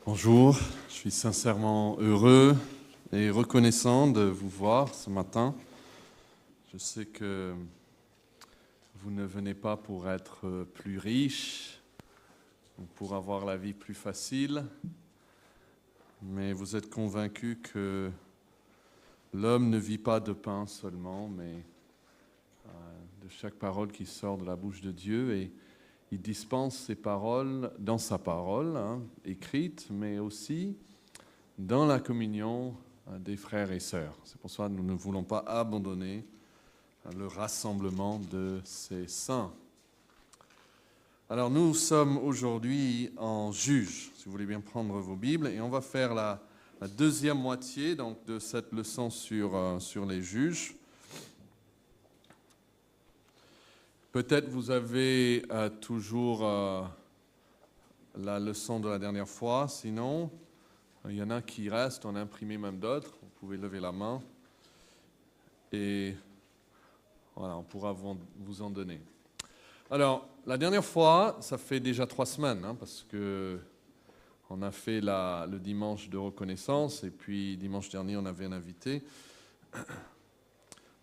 Bonjour, je suis sincèrement heureux et reconnaissant de vous voir ce matin. Je sais que vous ne venez pas pour être plus riche ou pour avoir la vie plus facile, mais vous êtes convaincus que l'homme ne vit pas de pain seulement, mais de chaque parole qui sort de la bouche de Dieu. Et il dispense ces paroles dans sa parole, écrite, mais aussi dans la communion des frères et sœurs. C'est pour ça que nous ne voulons pas abandonner le rassemblement de ces saints. Alors nous sommes aujourd'hui en Juges, si vous voulez bien prendre vos Bibles, et on va faire la deuxième moitié donc, de cette leçon sur les juges. Peut-être vous avez toujours la leçon de la dernière fois, sinon il y en a qui restent, on a imprimé même d'autres, vous pouvez lever la main et voilà, on pourra vous en donner. Alors, la dernière fois, ça fait déjà 3 semaines, parce que on a fait le dimanche de reconnaissance et puis dimanche dernier, on avait un invité.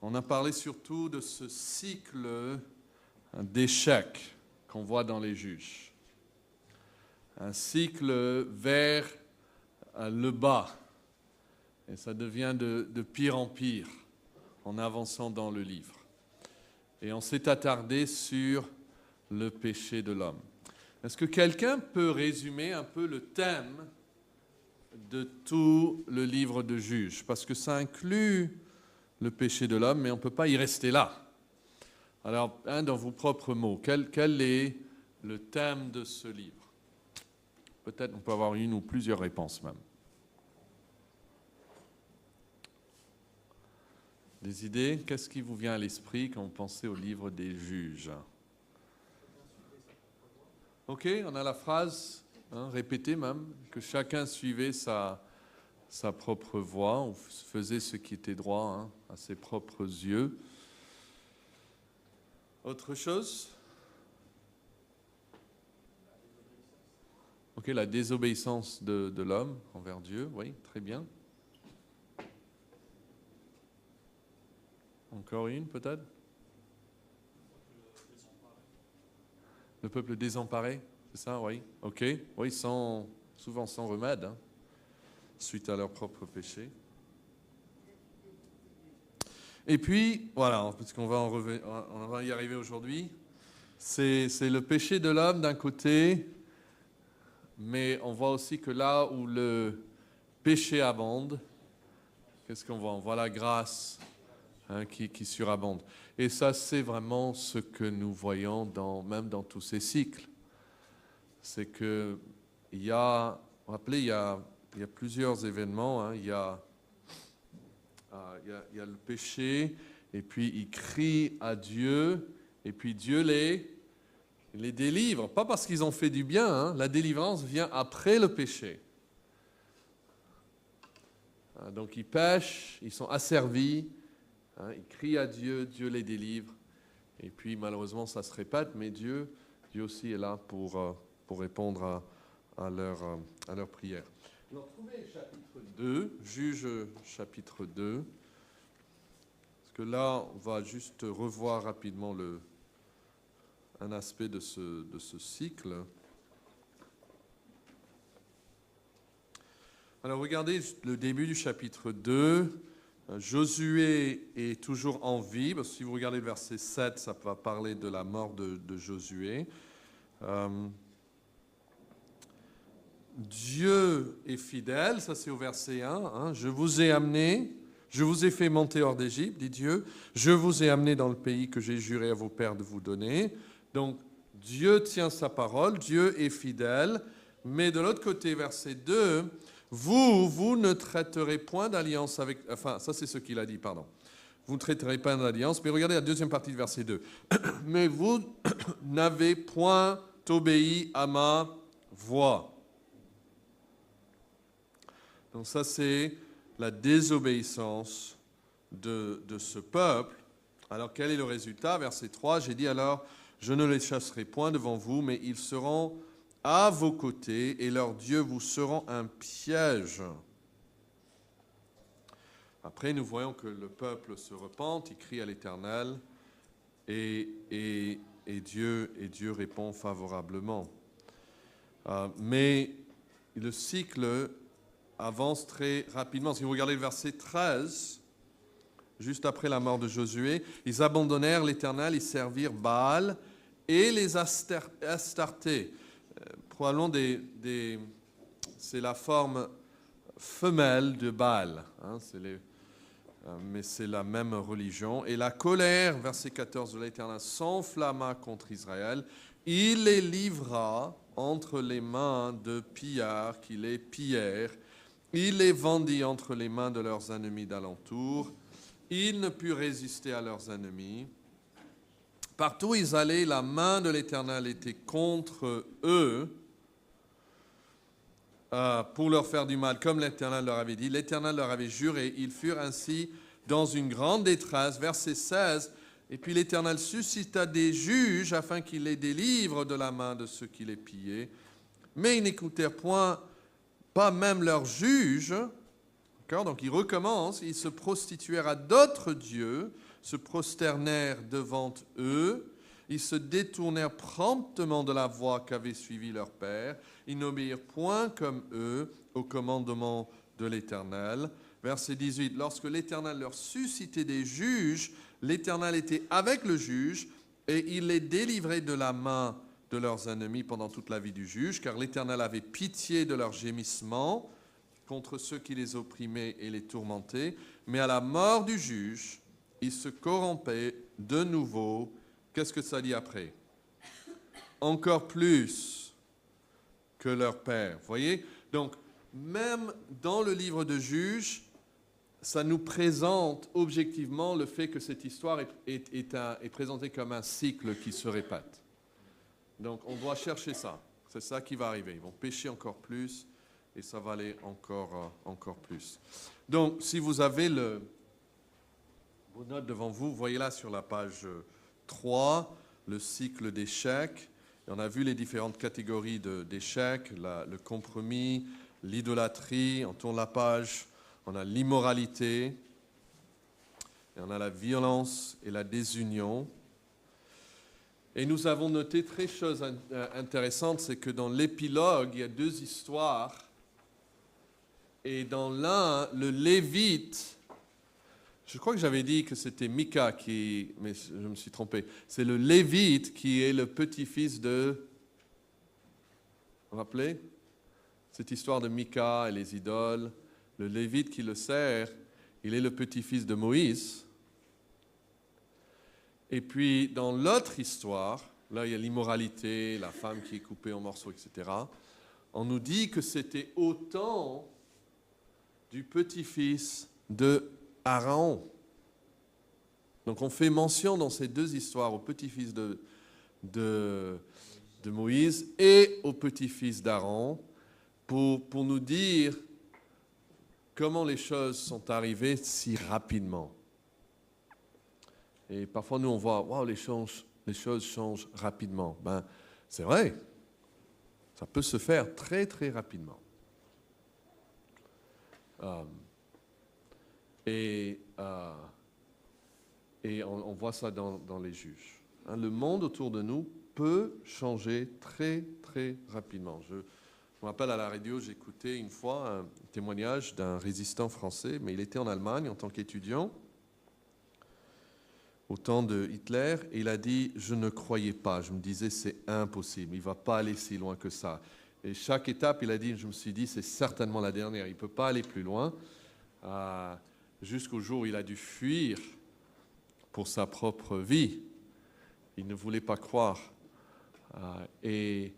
On a parlé surtout de ce cycle d'échecs qu'on voit dans les juges. Un cycle vers le bas. Et ça devient de pire en pire en avançant dans le livre. Et on s'est attardé sur le péché de l'homme. Est-ce que quelqu'un peut résumer un peu le thème de tout le livre de Juges? Parce que ça inclut le péché de l'homme, mais on ne peut pas y rester là. Alors, dans vos propres mots, quel est le thème de ce livre? Peut-être on peut avoir une ou plusieurs réponses même. Des idées? Qu'est-ce qui vous vient à l'esprit quand vous pensez au livre des juges? Ok, on a la phrase, répétée même, que chacun suivait sa propre voie, ou faisait ce qui était droit à ses propres yeux. Autre chose? Ok, la désobéissance de l'homme envers Dieu, oui, très bien. Encore une, peut-être? Le peuple désemparé, c'est ça, oui. Ok, oui, souvent sans remède, suite à leur propre péché. Et puis, voilà, parce qu'on va y arriver aujourd'hui, c'est le péché de l'homme d'un côté, mais on voit aussi que là où le péché abonde, qu'est-ce qu'on voit? On voit la grâce qui surabonde. Et ça, c'est vraiment ce que nous voyons même dans tous ces cycles. C'est que vous vous rappelez, il y a plusieurs événements. Il y a le péché, et puis ils crient à Dieu, et puis Dieu les délivre. Pas parce qu'ils ont fait du bien, la délivrance vient après le péché. Donc ils pêchent, ils sont asservis, ils crient à Dieu, Dieu les délivre. Et puis malheureusement ça se répète, mais Dieu aussi est là pour répondre à leur prière. Alors trouvez chapitre 2, Juge chapitre 2. Parce que là, on va juste revoir rapidement un aspect de ce cycle. Alors regardez le début du chapitre 2. Josué est toujours en vie. Parce que si vous regardez le verset 7, ça va parler de la mort de Josué. Dieu est fidèle, ça c'est au verset 1. Je vous ai fait monter hors d'Égypte, dit Dieu. Je vous ai amené dans le pays que j'ai juré à vos pères de vous donner. Donc Dieu tient sa parole, Dieu est fidèle. Mais de l'autre côté, verset 2, vous ne traiterez point d'alliance avec... Enfin, ça c'est ce qu'il a dit, pardon. Vous ne traiterez pas d'alliance. Mais regardez la deuxième partie du verset 2. Mais vous n'avez point obéi à ma voix. Donc ça, c'est la désobéissance de ce peuple. Alors, quel est le résultat? Verset 3, j'ai dit alors, je ne les chasserai point devant vous, mais ils seront à vos côtés, et leurs dieux vous seront un piège. » Après, nous voyons que le peuple se repent, il crie à l'Éternel, et Dieu répond favorablement. Mais le cycle avance très rapidement. Si vous regardez le verset 13, juste après la mort de Josué, ils abandonnèrent l'Éternel, ils servirent Baal et les Astartés. Probablement c'est la forme femelle de Baal, hein, mais c'est la même religion. Et la colère, verset 14 de l'Éternel, s'enflamma contre Israël. Il les livra entre les mains de pillards qui les pillèrent. Il les vendit entre les mains de leurs ennemis d'alentour. Il ne put résister à leurs ennemis. Partout où ils allaient, la main de l'Éternel était contre eux pour leur faire du mal, comme l'Éternel leur avait dit. L'Éternel leur avait juré. Ils furent ainsi dans une grande détresse. Verset 16. Et puis l'Éternel suscita des juges afin qu'ils les délivrent de la main de ceux qui les pillaient. Mais ils n'écoutèrent point, pas même leurs juges. Donc ils recommencent, ils se prostituèrent à d'autres dieux, se prosternèrent devant eux, ils se détournèrent promptement de la voie qu'avait suivie leur père, ils n'obéirent point comme eux au commandement de l'Éternel. Verset 18, lorsque l'Éternel leur suscitait des juges, l'Éternel était avec le juge et il les délivrait de la main de leurs ennemis pendant toute la vie du juge, car l'Éternel avait pitié de leurs gémissements contre ceux qui les opprimaient et les tourmentaient. Mais à la mort du juge, ils se corrompaient de nouveau. Qu'est-ce que ça dit après? Encore plus que leur père. Vous voyez? Donc, même dans le livre de Juges, ça nous présente objectivement le fait que cette histoire est présentée comme un cycle qui se répète. Donc, on doit chercher ça. C'est ça qui va arriver. Ils vont pécher encore plus et ça va aller encore plus. Donc, si vous avez vos notes devant vous, vous voyez là sur la page 3, le cycle d'échecs. Et on a vu les différentes catégories d'échecs, le compromis, l'idolâtrie. On tourne la page, on a l'immoralité, et on a la violence et la désunion. Et nous avons noté très chose intéressante, c'est que dans l'épilogue, il y a 2 histoires. Et dans l'un, le Lévite, je crois que j'avais dit que c'était Mika mais je me suis trompé. C'est le Lévite qui est le petit-fils de... Vous vous rappelez? Cette histoire de Mika et les idoles. Le Lévite qui le sert, il est le petit-fils de Moïse. Et puis, dans l'autre histoire, là, il y a l'immoralité, la femme qui est coupée en morceaux, etc. On nous dit que c'était au temps du petit-fils de Aaron. Donc, on fait mention dans ces 2 histoires au petit-fils de Moïse et au petit-fils d'Aaron pour nous dire comment les choses sont arrivées si rapidement. Et parfois, nous, on voit, wow, les choses changent rapidement. Ben, c'est vrai, ça peut se faire très, très rapidement. Et on voit ça dans les juges. Hein, le monde autour de nous peut changer très, très rapidement. Je me rappelle à la radio, j'écoutais une fois un témoignage d'un résistant français, mais il était en Allemagne en tant qu'étudiant au temps de Hitler, et il a dit « Je ne croyais pas, je me disais c'est impossible, il ne va pas aller si loin que ça. » Et chaque étape, il a dit, je me suis dit, c'est certainement la dernière, il ne peut pas aller plus loin, jusqu'au jour où il a dû fuir pour sa propre vie. Il ne voulait pas croire. Et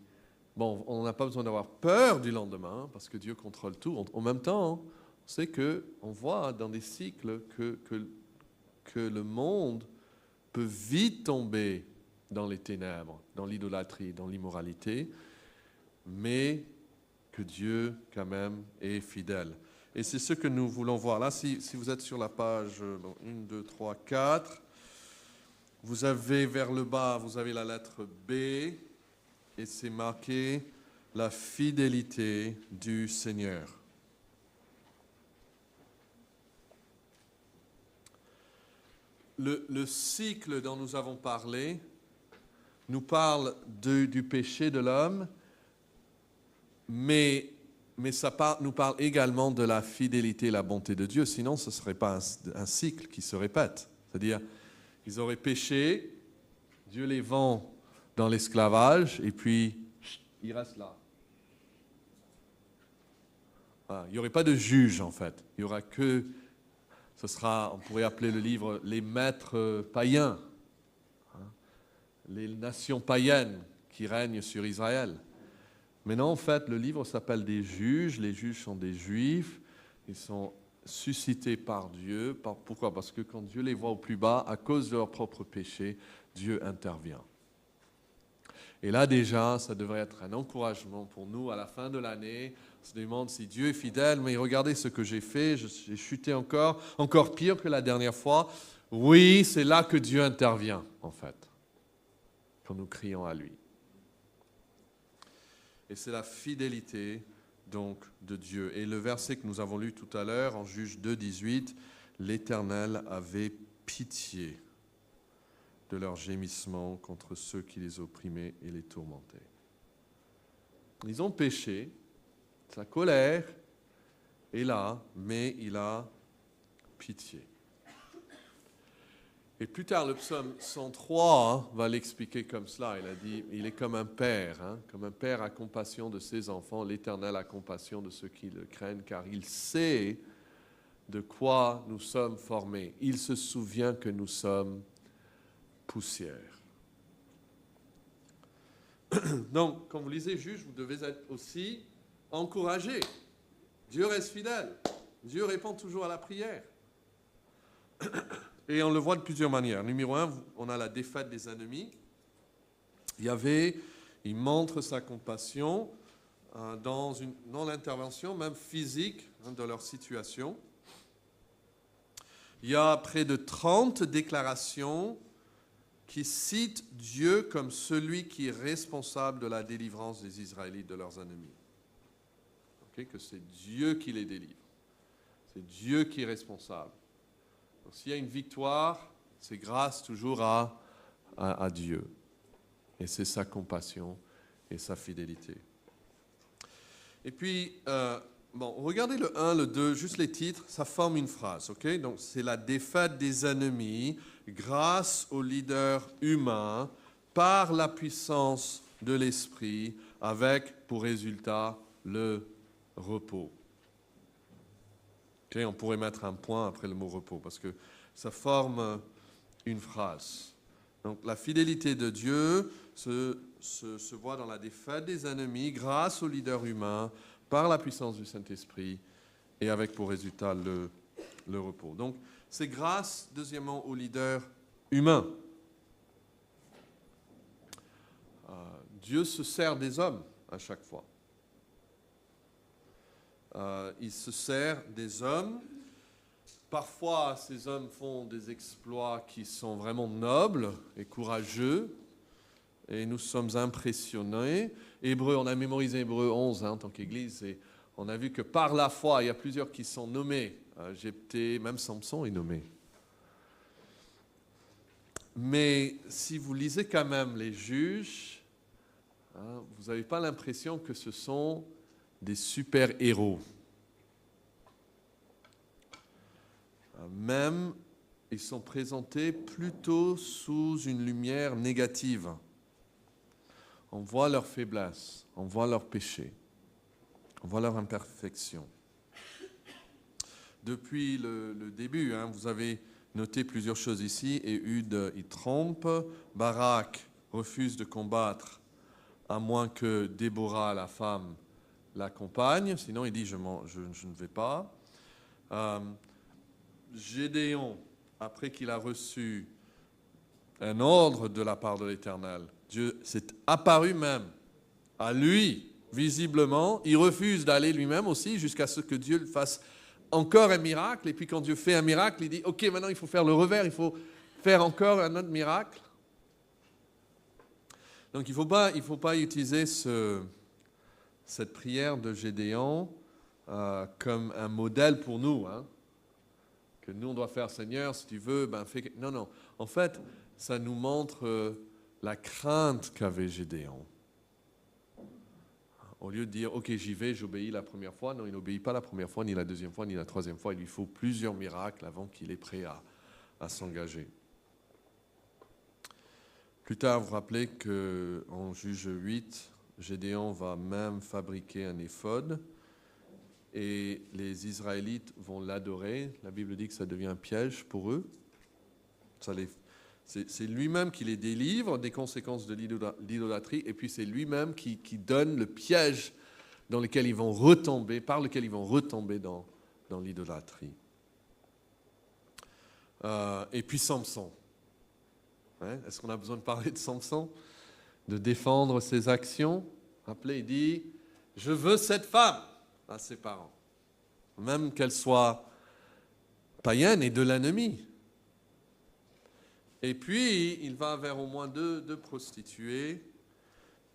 bon, on n'a pas besoin d'avoir peur du lendemain, parce que Dieu contrôle tout. En même temps, on sait qu'on voit dans des cycles que le monde peut vite tomber dans les ténèbres, dans l'idolâtrie, dans l'immoralité, mais que Dieu, quand même, est fidèle. Et c'est ce que nous voulons voir. Là, si vous êtes sur la page 1, 2, 3, 4, vous avez vers le bas, vous avez la lettre B, et c'est marqué la fidélité du Seigneur. Le cycle dont nous avons parlé nous parle du péché de l'homme, mais ça nous parle également de la fidélité et la bonté de Dieu. Sinon, ce ne serait pas un cycle qui se répète. C'est-à-dire, ils auraient péché, Dieu les vend dans l'esclavage, et puis ils restent là. Voilà. Il n'y aurait pas de juge, en fait. Il n'y aura que... on pourrait appeler le livre « Les maîtres païens », les nations païennes qui règnent sur Israël. Mais non, en fait, le livre s'appelle des juges. Les juges sont des juifs. Ils sont suscités par Dieu. Pourquoi? Parce que quand Dieu les voit au plus bas, à cause de leur propre péché, Dieu intervient. Et là, déjà, ça devrait être un encouragement pour nous à la fin de l'année. On se demande si Dieu est fidèle, mais regardez ce que j'ai fait, j'ai chuté encore pire que la dernière fois. Oui, c'est là que Dieu intervient, en fait, quand nous crions à lui. Et c'est la fidélité, donc, de Dieu. Et le verset que nous avons lu tout à l'heure, en Juge 2, 18, « L'Éternel avait pitié de leurs gémissements contre ceux qui les opprimaient et les tourmentaient. » Ils ont péché, sa colère est là, mais il a pitié. Et plus tard, le psaume 103 va l'expliquer comme cela. Il a dit, il est comme un père a compassion de ses enfants, l'Éternel a compassion de ceux qui le craignent, car il sait de quoi nous sommes formés. Il se souvient que nous sommes poussière. Donc, quand vous lisez Juge, vous devez être aussi encouragé. Dieu reste fidèle. Dieu répond toujours à la prière. Et on le voit de plusieurs manières. Numéro 1, on a la défaite des ennemis. Yahvé, il montre sa compassion dans l'intervention, même physique, de leur situation. Il y a près de 30 déclarations qui citent Dieu comme celui qui est responsable de la délivrance des Israélites de leurs ennemis. Okay? Que c'est Dieu qui les délivre. C'est Dieu qui est responsable. Donc, s'il y a une victoire, c'est grâce toujours à Dieu. Et c'est sa compassion et sa fidélité. Et puis, regardez le 1, le 2, juste les titres, ça forme une phrase. Okay? Donc, c'est la défaite des ennemis grâce au leader humain par la puissance de l'esprit avec pour résultat le repos. Okay? On pourrait mettre un point après le mot repos parce que ça forme une phrase. Donc, la fidélité de Dieu se voit dans la défaite des ennemis grâce au leader humain par la puissance du Saint-Esprit et avec pour résultat le repos. Donc, c'est grâce, deuxièmement, au leader humain. Dieu se sert des hommes à chaque fois. Il se sert des hommes. Parfois, ces hommes font des exploits qui sont vraiment nobles et courageux. Et nous sommes impressionnés. On a mémorisé Hébreux 11 en tant qu'Église. Et on a vu que par la foi, il y a plusieurs qui sont nommés. Jephthé, même Samson est nommé. Mais si vous lisez quand même les juges, vous n'avez pas l'impression que ce sont des super-héros. Même, ils sont présentés plutôt sous une lumière négative. On voit leurs faiblesses, on voit leurs péchés, on voit leurs imperfections. Depuis le début, vous avez noté plusieurs choses ici. Éhud, il trompe. Barak refuse de combattre à moins que Déborah, la femme, l'accompagne. Sinon, il dit je ne vais pas. Gédéon, après qu'il a reçu un ordre de la part de l'Éternel, Dieu s'est apparu même à lui, visiblement. Il refuse d'aller lui-même aussi jusqu'à ce que Dieu fasse encore un miracle. Et puis quand Dieu fait un miracle, il dit « Ok, maintenant il faut faire le revers, il faut faire encore un autre miracle. » Donc il ne faut pas utiliser cette prière de Gédéon comme un modèle pour nous, hein, que nous on doit faire, Seigneur, si tu veux, ben fais... Non, non. En fait, ça nous montre la crainte qu'avait Gédéon. Au lieu de dire, ok, j'y vais, j'obéis la première fois, non, il n'obéit pas la première fois, ni la deuxième fois, ni la troisième fois. Il lui faut plusieurs miracles avant qu'il est prêt à s'engager. Plus tard, vous vous rappelez qu'en Juge 8, Gédéon va même fabriquer un éphod et les Israélites vont l'adorer. La Bible dit que ça devient un piège pour eux. C'est lui-même qui les délivre des conséquences de l'idolâtrie et puis c'est lui-même qui donne le piège dans lequel ils vont retomber, par lequel ils vont retomber dans l'idolâtrie. Et puis Samson. Ouais, est-ce qu'on a besoin de parler de Samson? De défendre ses actions? Rappelez, il dit « Je veux cette femme » à ses parents. Même qu'elle soit païenne et de l'ennemi. Et puis, il va vers au moins deux prostituées.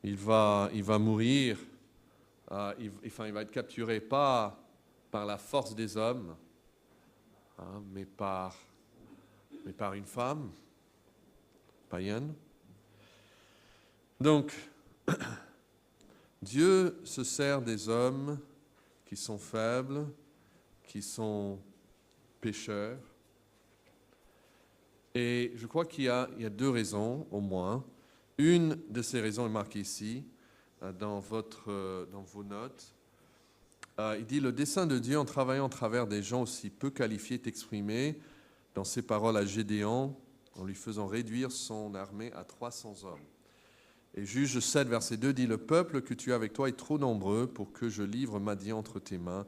Il va mourir. Il va être capturé pas par la force des hommes, hein, mais par une femme païenne. Donc, Dieu se sert des hommes qui sont faibles, qui sont pécheurs. Et je crois qu'il y a deux raisons, au moins. Une de ces raisons est marquée ici, dans vos notes. Il dit « Le dessein de Dieu en travaillant à travers des gens aussi peu qualifiés est exprimé dans ses paroles à Gédéon, en lui faisant réduire son armée à 300 hommes. » Et Juge 7, verset 2 dit « Le peuple que tu as avec toi est trop nombreux pour que je livre Madian entre tes mains.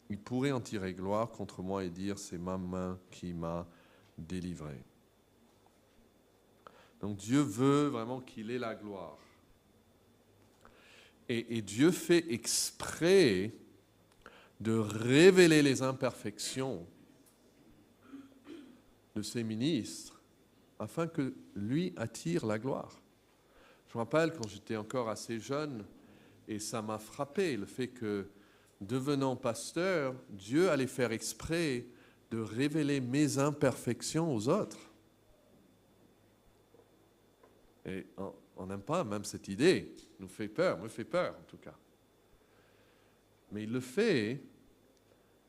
Il pourrait en tirer gloire contre moi et dire « C'est ma main qui m'a délivré. » Donc Dieu veut vraiment qu'il ait la gloire. Et Dieu fait exprès de révéler les imperfections de ses ministres afin que lui attire la gloire. Je me rappelle quand j'étais encore assez jeune et ça m'a frappé le fait que devenant pasteur, Dieu allait faire exprès de révéler mes imperfections aux autres. Et on n'aime pas même cette idée, me fait peur en tout cas. Mais il le fait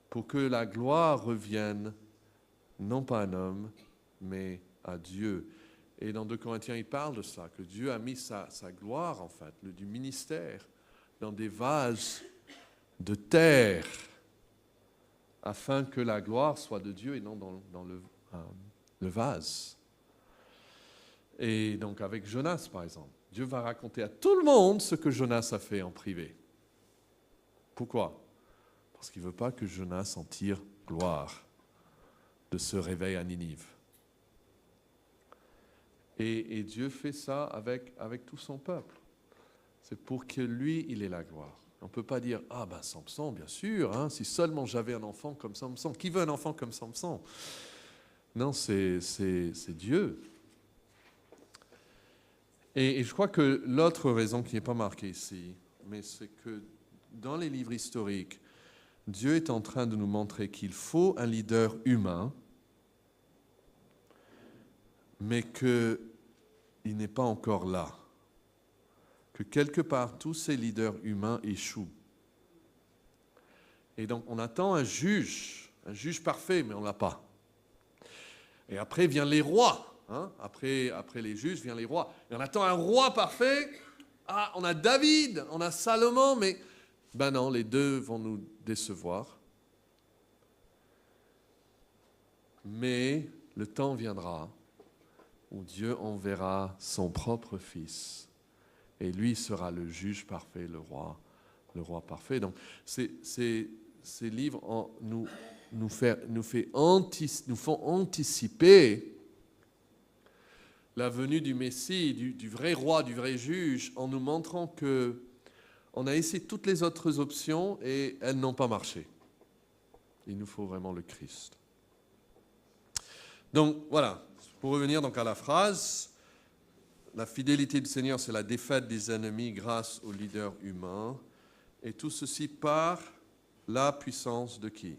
pour que la gloire revienne, non pas à un homme, mais à Dieu. Et dans 2 Corinthiens, il parle de ça, que Dieu a mis sa gloire, en fait, du ministère, dans des vases de terre, afin que la gloire soit de Dieu et non dans le vase. Et donc avec Jonas, par exemple, Dieu va raconter à tout le monde ce que Jonas a fait en privé. Pourquoi? Parce qu'il ne veut pas que Jonas en tire gloire de ce réveil à Ninive. Et Dieu fait ça avec tout son peuple. C'est pour que lui, il ait la gloire. On ne peut pas dire, ah ben Samson, bien sûr, hein, si seulement j'avais un enfant comme Samson. Qui veut un enfant comme Samson? Non, c'est Dieu. Et je crois que l'autre raison qui n'est pas marquée ici, mais c'est que dans les livres historiques, Dieu est en train de nous montrer qu'il faut un leader humain, mais qu'il n'est pas encore là. Que quelque part, tous ces leaders humains échouent. Et donc, on attend un juge parfait, mais on ne l'a pas. Et après viennent les rois. Hein? Après les juges, viennent les rois. Et on attend un roi parfait. Ah, on a David, on a Salomon, mais ben non, les deux vont nous décevoir. Mais le temps viendra où Dieu enverra son propre Fils. Et lui sera le juge parfait, le roi parfait. Donc, ces livres nous font anticiper la venue du Messie, du vrai roi, du vrai juge, en nous montrant qu'on a essayé toutes les autres options et elles n'ont pas marché. Il nous faut vraiment le Christ. Donc voilà, pour revenir donc à la phrase, la fidélité du Seigneur, c'est la défaite des ennemis grâce au leader humain. Et tout ceci par la puissance de qui?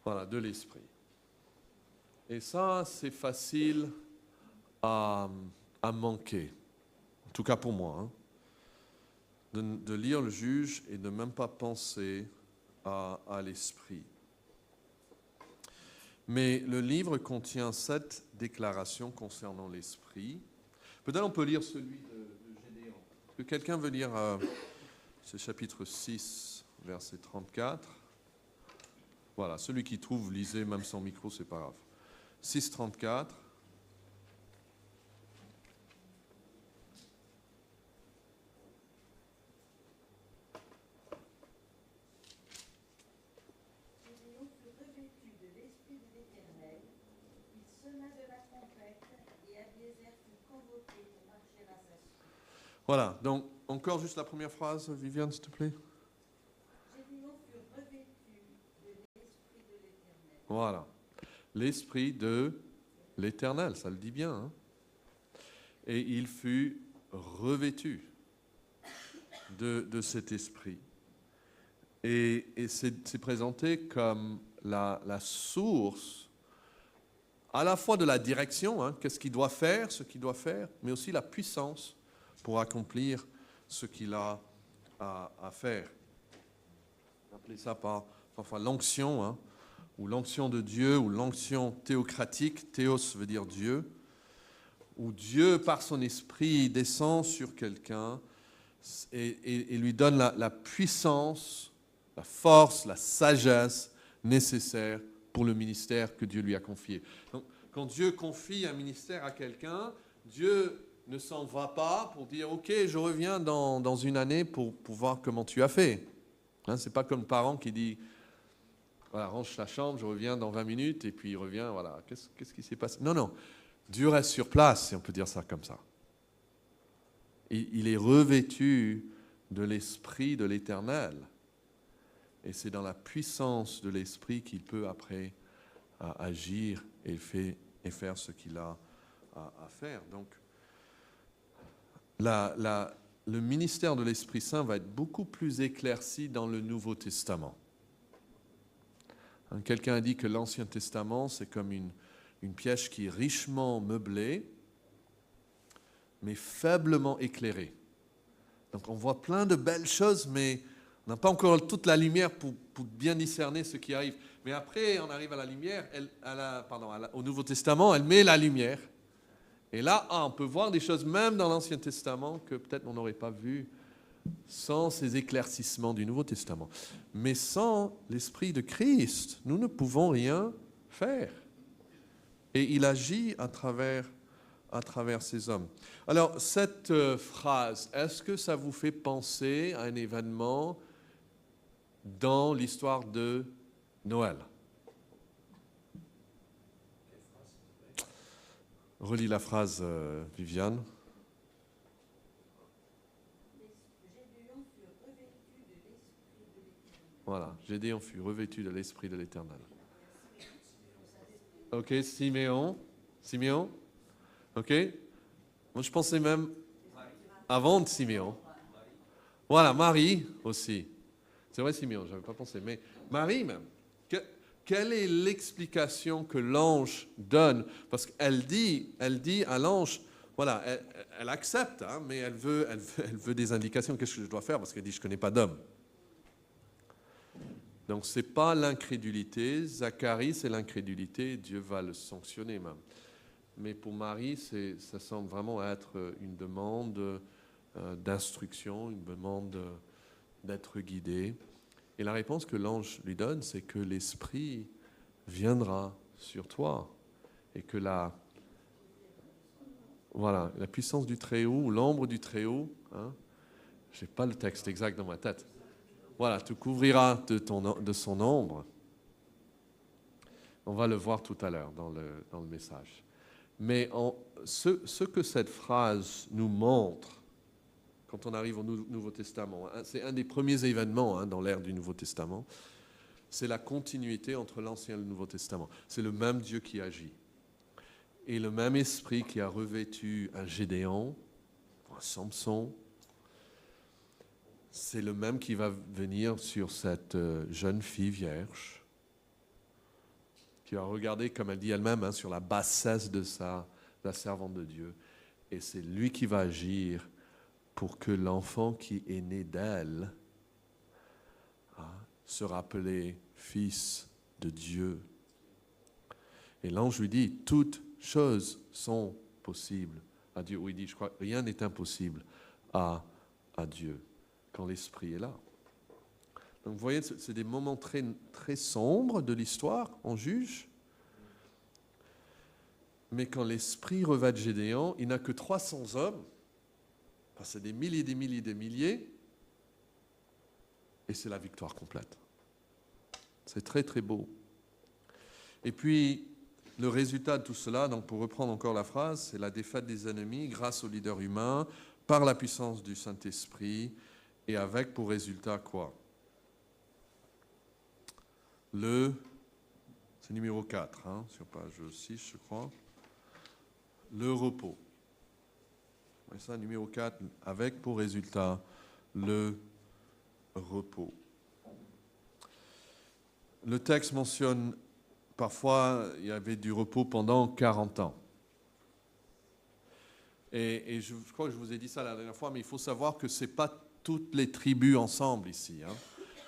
Voilà, de l'Esprit. Et ça, c'est facile à manquer, en tout cas pour moi, hein, de lire le Juge et de même pas penser à l'Esprit. Mais le livre contient 7 déclarations concernant l'Esprit. Peut-être on peut lire celui de Gédéon. Est-ce que quelqu'un veut lire ce chapitre 6, verset 34? Voilà, celui qui trouve, lisez, même sans micro, c'est pas grave. 6, 34. Voilà, donc encore juste la première phrase, Viviane, s'il te plaît. Gédéon fut revêtu de l'Esprit de l'Éternel. Voilà, l'Esprit de l'Éternel, ça le dit bien. Hein? Et il fut revêtu de cet Esprit. Et c'est présenté comme la source à la fois de la direction, hein, qu'est-ce qu'il doit faire, ce qu'il doit faire, mais aussi la puissance pour accomplir ce qu'il a à faire. On appelle ça parfois l'onction, hein, ou l'onction de Dieu, ou l'onction théocratique. Théos veut dire Dieu. Où Dieu, par son esprit, descend sur quelqu'un et lui donne la puissance, la force, la sagesse nécessaire pour le ministère que Dieu lui a confié. Donc, quand Dieu confie un ministère à quelqu'un, Dieu ne s'en va pas pour dire « Ok, je reviens dans une année pour voir comment tu as fait. Hein, » Ce n'est pas comme le parent qui dit « Voilà, range la chambre, je reviens dans 20 minutes. » Et puis il revient, voilà, qu'est-ce qui s'est passé? Non, non, Dieu reste sur place, si on peut dire ça comme ça. Il est revêtu de l'Esprit de l'Éternel. Et c'est dans la puissance de l'Esprit qu'il peut après agir et faire ce qu'il a à faire. Donc, le ministère de l'Esprit Saint va être beaucoup plus éclairci dans le Nouveau Testament. Quelqu'un a dit que l'Ancien Testament, c'est comme une pièce qui est richement meublée, mais faiblement éclairée. Donc on voit plein de belles choses, mais on n'a pas encore toute la lumière pour bien discerner ce qui arrive. Mais après, on arrive à la lumière, au Nouveau Testament, elle met la lumière. Et là, on peut voir des choses même dans l'Ancien Testament que peut-être on n'aurait pas vues sans ces éclaircissements du Nouveau Testament. Mais sans l'Esprit de Christ, nous ne pouvons rien faire. Et il agit à travers ces hommes. Alors, cette phrase, est-ce que ça vous fait penser à un événement dans l'histoire de Noël? Relis la phrase, Viviane. Gédéon fut revêtu de l'Esprit de l'Éternel. Voilà, Gédéon fut revêtu de l'Esprit de l'Éternel. Ok, Siméon. Ok. Moi, je pensais même avant de Siméon. Voilà, Marie aussi. C'est vrai, Siméon, je n'avais pas pensé. Mais Marie même. Quelle est l'explication que l'ange donne? Parce qu'elle dit à l'ange, voilà, elle accepte, hein, mais elle veut des indications. Qu'est-ce que je dois faire? Parce qu'elle dit, je ne connais pas d'homme. Donc, ce n'est pas l'incrédulité. Zacharie, c'est l'incrédulité. Dieu va le sanctionner même. Mais pour Marie, ça semble vraiment être une demande d'instruction, une demande d'être guidée. Et la réponse que l'ange lui donne, c'est que l'Esprit viendra sur toi et que la puissance du Très-Haut, ou l'ombre du Très-Haut, hein, je n'ai pas le texte exact dans ma tête, voilà, te couvrira de son ombre. On va le voir tout à l'heure dans le message. Mais ce que cette phrase nous montre, quand on arrive au Nouveau Testament, hein, c'est un des premiers événements hein, dans l'ère du Nouveau Testament, c'est la continuité entre l'Ancien et le Nouveau Testament. C'est le même Dieu qui agit. Et le même esprit qui a revêtu un Gédéon, un Samson, c'est le même qui va venir sur cette jeune fille vierge, qui va regarder, comme elle dit elle-même, sur la bassesse de la servante de Dieu. Et c'est lui qui va agir pour que l'enfant qui est né d'elle sera appelé fils de Dieu. Et l'ange lui dit, toutes choses sont possibles à Dieu. Oui, il dit, je crois que rien n'est impossible à Dieu quand l'Esprit est là. Donc vous voyez, c'est des moments très, très sombres de l'histoire, on juge. Mais quand l'Esprit revêt Gédéon, il n'a que 300 hommes. Enfin, c'est des milliers, des milliers, des milliers. Et c'est la victoire complète. C'est très, très beau. Et puis, le résultat de tout cela, donc pour reprendre encore la phrase, c'est la défaite des ennemis grâce au leader humain, par la puissance du Saint-Esprit, et avec pour résultat quoi? C'est numéro 4, sur page 6, je crois. Le repos. Et ça, numéro 4, avec pour résultat le repos. Le texte mentionne parfois il y avait du repos pendant 40 ans. Et je crois que je vous ai dit ça la dernière fois, mais il faut savoir que ce n'est pas toutes les tribus ensemble ici.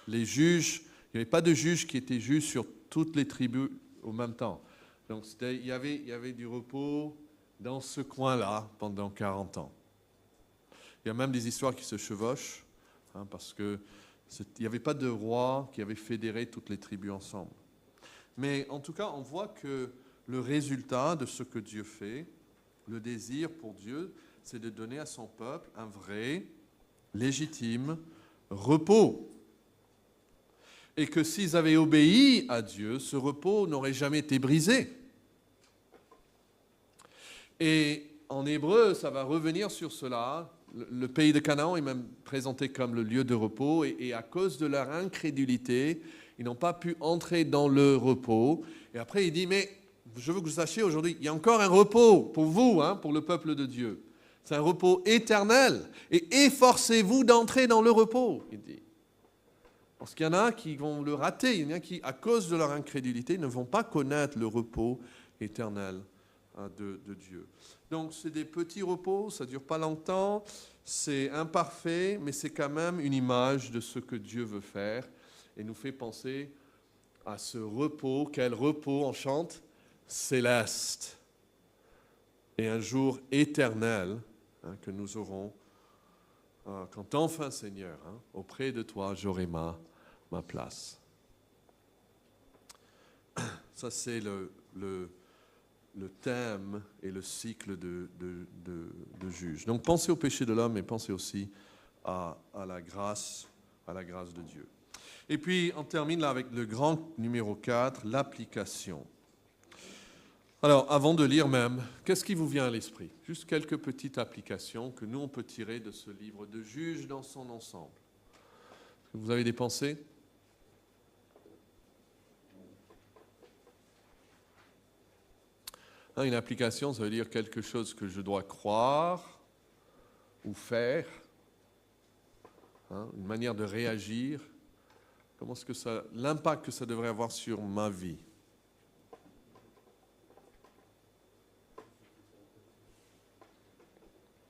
Les juges, il n'y avait pas de juges qui étaient juges sur toutes les tribus au même temps. Donc il y avait du repos dans ce coin-là pendant 40 ans. Il y a même des histoires qui se chevauchent, parce qu'il n'y avait pas de roi qui avait fédéré toutes les tribus ensemble. Mais en tout cas, on voit que le résultat de ce que Dieu fait, le désir pour Dieu, c'est de donner à son peuple un vrai, légitime repos. Et que s'ils avaient obéi à Dieu, ce repos n'aurait jamais été brisé. Et en hébreu, ça va revenir sur cela. Le pays de Canaan est même présenté comme le lieu de repos, et à cause de leur incrédulité, ils n'ont pas pu entrer dans le repos. Et après, il dit, mais je veux que vous sachiez aujourd'hui, il y a encore un repos pour vous, pour le peuple de Dieu. C'est un repos éternel. Et efforcez-vous d'entrer dans le repos, il dit. Parce qu'il y en a qui vont le rater, il y en a qui, à cause de leur incrédulité, ne vont pas connaître le repos éternel de Dieu. Donc, c'est des petits repos, ça ne dure pas longtemps, c'est imparfait, mais c'est quand même une image de ce que Dieu veut faire et nous fait penser à ce repos. Quel repos on chante? Céleste. Et un jour éternel que nous aurons quand enfin, Seigneur, auprès de toi, j'aurai ma place. Ça, c'est le thème et le cycle de juge. Donc, pensez au péché de l'homme et pensez aussi à la grâce de Dieu. Et puis, on termine là avec le grand numéro 4, l'application. Alors, avant de lire même, qu'est-ce qui vous vient à l'esprit? Juste quelques petites applications que nous, on peut tirer de ce livre de Juges dans son ensemble. Vous avez des pensées? Une application, ça veut dire quelque chose que je dois croire ou faire, une manière de réagir. Comment est-ce que l'impact que ça devrait avoir sur ma vie?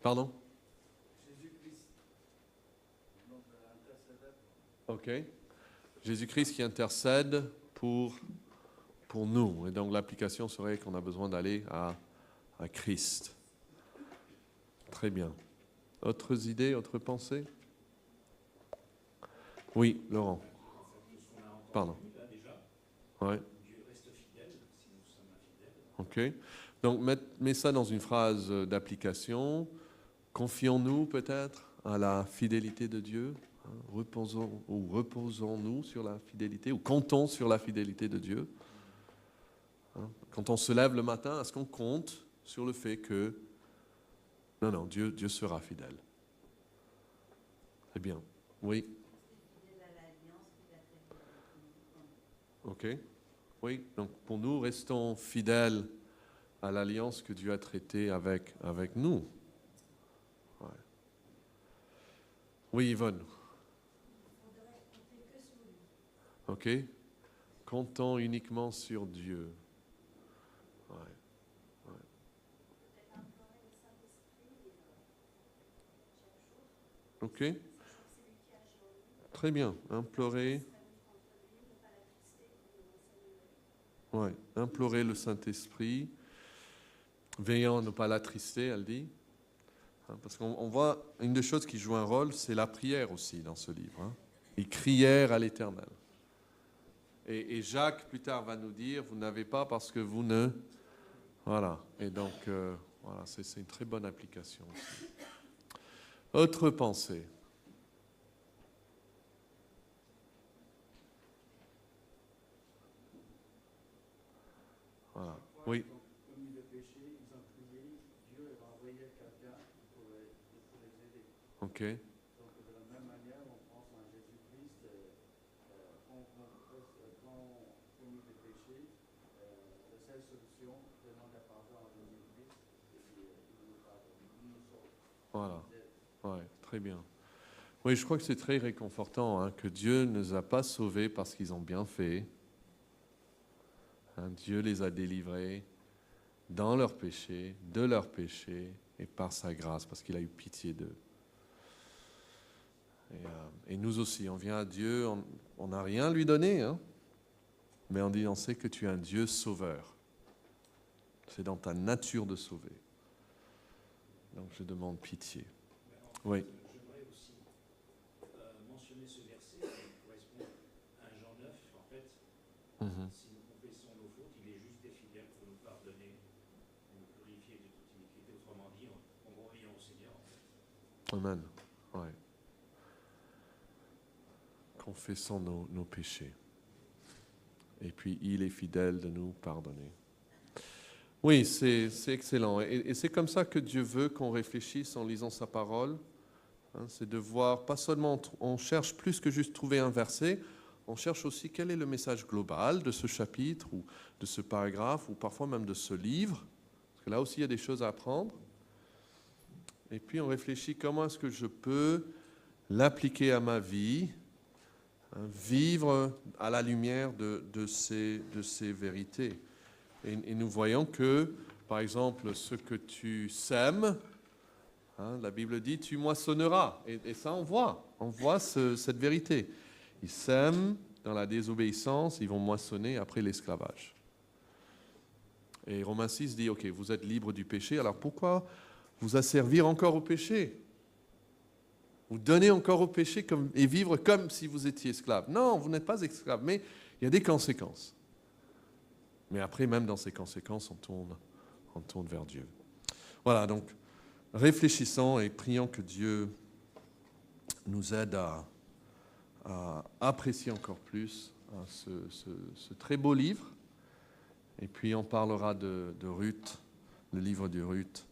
Pardon? Jésus-Christ. Ok. Jésus-Christ qui intercède pour nous. Et donc l'application serait qu'on a besoin d'aller à Christ. Très bien. Autres idées, autres pensées? Oui, Laurent. Pardon. Ouais. Dieu reste fidèle si nous sommes infidèles. Ok. Donc, mets ça dans une phrase d'application. Confions-nous peut-être à la fidélité de Dieu. Reposons-nous sur la fidélité, ou comptons sur la fidélité de Dieu. Quand on se lève le matin, est-ce qu'on compte sur le fait que non, Dieu sera fidèle? Très bien. Oui. Ok. Oui, donc pour nous, restons fidèles à l'alliance que Dieu a traitée avec nous. Ouais. Oui, Yvonne. Ok? Comptons uniquement sur Dieu. Ouais. Ok? Très bien. Implorer. Ouais. Implorer le Saint-Esprit. Veillant à ne pas l'attrister, elle dit. Parce qu'on voit, une des choses qui joue un rôle, c'est la prière aussi dans ce livre. Ils crièrent à l'Éternel. Et Jacques, plus tard, va nous dire, vous n'avez pas parce que vous ne... Voilà. Et donc, voilà, c'est une très bonne application aussi. Autre pensée. Voilà. Oui. Comme ils le péché, ils ont prié, Dieu va envoyer quelqu'un pour les aider. Ok. Donc de la même manière, on pense en Jésus-Christ, quand on commet des péchés, la seule solution, demander pardon à Jésus-Christ, et puis il nous pardonne, il nous sauve. Voilà. Ouais, très bien. Oui, je crois que c'est très réconfortant que Dieu ne nous a pas sauvés parce qu'ils ont bien fait. Dieu les a délivrés dans leurs péchés, de leurs péchés, et par sa grâce, parce qu'il a eu pitié d'eux. Et nous aussi, on vient à Dieu, on n'a rien à lui donner, mais on dit, on sait que tu es un Dieu sauveur. C'est dans ta nature de sauver. Donc je demande pitié. Oui. J'aimerais aussi mentionner ce verset qui correspond à 1 Jean 9. En fait, si nous confessons nos fautes, il est juste et fidèle pour nous pardonner et nous purifier de toute iniquité. Autrement dit, en revenant au Seigneur, en fait. Amen. Ouais. Confessons nos péchés. Et puis, il est fidèle de nous pardonner. Oui, c'est excellent. Et c'est comme ça que Dieu veut qu'on réfléchisse en lisant sa parole. C'est de voir, pas seulement, on cherche plus que juste trouver un verset, on cherche aussi quel est le message global de ce chapitre, ou de ce paragraphe, ou parfois même de ce livre. Parce que là aussi, il y a des choses à apprendre. Et puis, on réfléchit comment est-ce que je peux l'appliquer à ma vie, vivre à la lumière de ces vérités. Et nous voyons que, par exemple, ce que tu sèmes, la Bible dit, tu moissonneras. Et ça, on voit cette vérité. Ils sèment dans la désobéissance, ils vont moissonner après l'esclavage. Et Romains 6 dit, ok, vous êtes libres du péché, alors pourquoi vous asservir encore au péché ? Vous donnez encore au péché et vivre comme si vous étiez esclave. Non, vous n'êtes pas esclave, mais il y a des conséquences. Mais après, même dans ces conséquences, on tourne vers Dieu. Voilà, donc, réfléchissons et prions que Dieu nous aide à apprécier encore plus ce très beau livre. Et puis, on parlera de Ruth, le livre de Ruth,